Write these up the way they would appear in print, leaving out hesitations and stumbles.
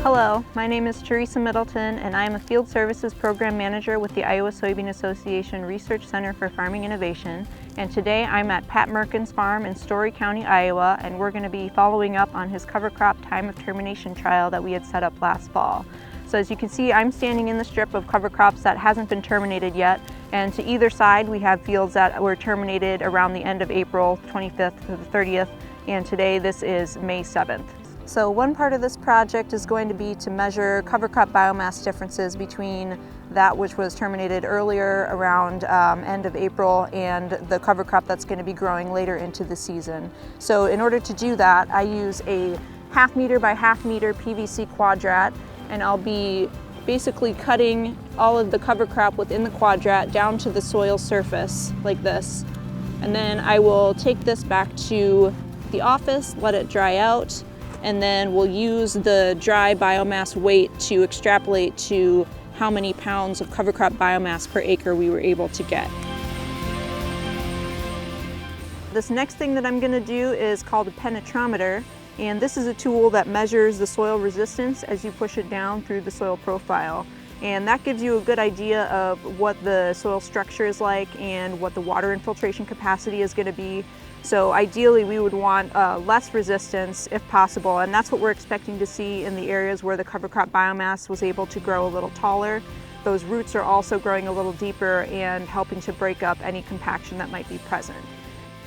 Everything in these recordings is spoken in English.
Hello, my name is Teresa Middleton and I am a Field Services Program Manager with the Iowa Soybean Association Research Center for Farming Innovation, and today I'm at Pat Murken's farm in Story County, Iowa, and we're going to be following up on his cover crop time of termination trial that we had set up last fall. So as you can see, I'm standing in the strip of cover crops that hasn't been terminated yet, and to either side we have fields that were terminated around the end of April 25th to the 30th, and today this is May 7th. So one part of this project is going to be to measure cover crop biomass differences between that which was terminated earlier around end of April and the cover crop that's going to be growing later into the season. So in order to do that, I use a 1/2 meter by 1/2 meter PVC quadrat, and I'll be basically cutting all of the cover crop within the quadrat down to the soil surface like this. And then I will take this back to the office, let it dry out, and then we'll use the dry biomass weight to extrapolate to how many pounds of cover crop biomass per acre we were able to get. This next thing that I'm going to do is called a penetrometer, and this is a tool that measures the soil resistance as you push it down through the soil profile. And that gives you a good idea of what the soil structure is like and what the water infiltration capacity is going to be. So ideally we would want less resistance if possible, and that's what we're expecting to see in the areas where the cover crop biomass was able to grow a little taller. Those roots are also growing a little deeper and helping to break up any compaction that might be present.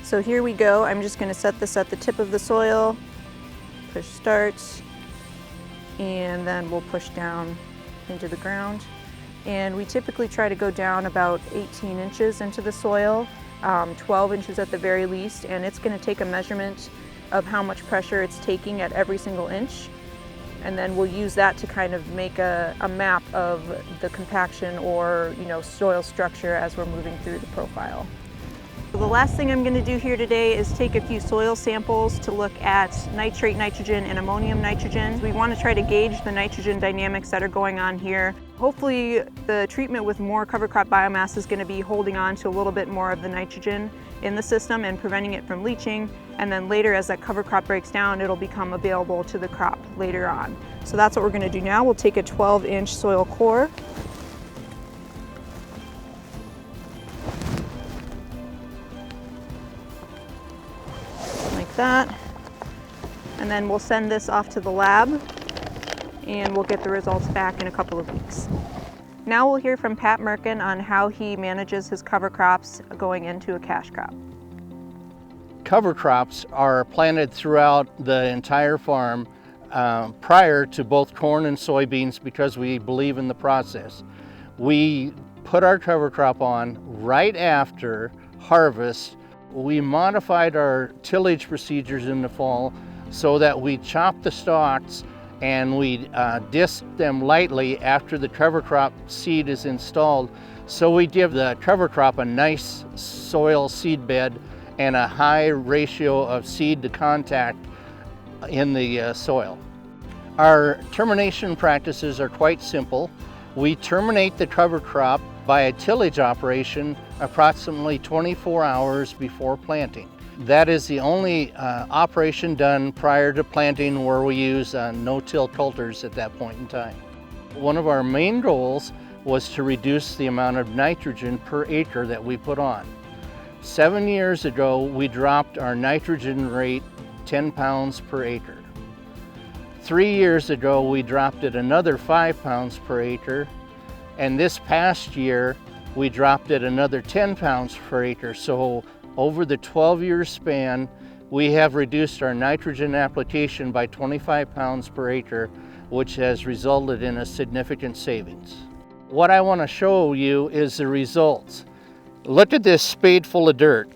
So here we go. I'm just going to set this at the tip of the soil, push start, and then we'll push down into the ground. And we typically try to go down about 18 inches into the soil. 12 inches at the very least, and it's going to take a measurement of how much pressure it's taking at every single inch, and then we'll use that to kind of make a map of the compaction or soil structure as we're moving through the profile. The last thing I'm going to do here today is take a few soil samples to look at nitrate nitrogen and ammonium nitrogen. We want to try to gauge the nitrogen dynamics that are going on here. Hopefully the treatment with more cover crop biomass is going to be holding on to a little bit more of the nitrogen in the system and preventing it from leaching, and then later as that cover crop breaks down, it'll become available to the crop later on. So that's what we're going to do now. We'll take a 12-inch soil core, that, and then we'll send this off to the lab and we'll get the results back in a couple of weeks. Now we'll hear from Pat Murken on how he manages his cover crops going into a cash crop. Cover crops are planted throughout the entire farm prior to both corn and soybeans because we believe in the process. We put our cover crop on right after harvest. We modified our tillage procedures in the fall so that we chopped the stalks and we disc them lightly after the cover crop seed is installed, so we give the cover crop a nice soil seed bed and a high ratio of seed to contact in the soil. Our termination practices are quite simple. We terminate the cover crop by a tillage operation approximately 24 hours before planting. That is the only operation done prior to planting where we use no-till coulters at that point in time. One of our main goals was to reduce the amount of nitrogen per acre that we put on. 7 years ago, we dropped our nitrogen rate 10 pounds per acre. 3 years ago, we dropped it another 5 pounds per acre. And this past year, we dropped it another 10 pounds per acre. So over the 12-year span, we have reduced our nitrogen application by 25 pounds per acre, which has resulted in a significant savings. What I want to show you is the results. Look at this spade full of dirt.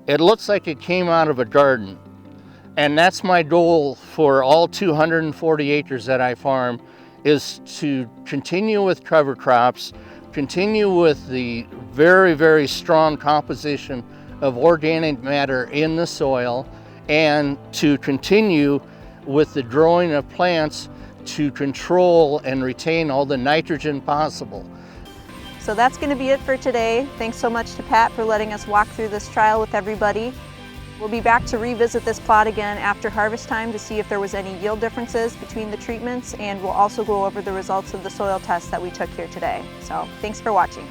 It looks like it came out of a garden. And that's my goal for all 240 acres that I farm, is to continue with cover crops, continue with the very, very strong composition of organic matter in the soil, and to continue with the growing of plants to control and retain all the nitrogen possible. So that's going to be it for today. Thanks so much to Pat for letting us walk through this trial with everybody. We'll be back to revisit this plot again after harvest time to see if there was any yield differences between the treatments, and we'll also go over the results of the soil test that we took here today. So thanks for watching.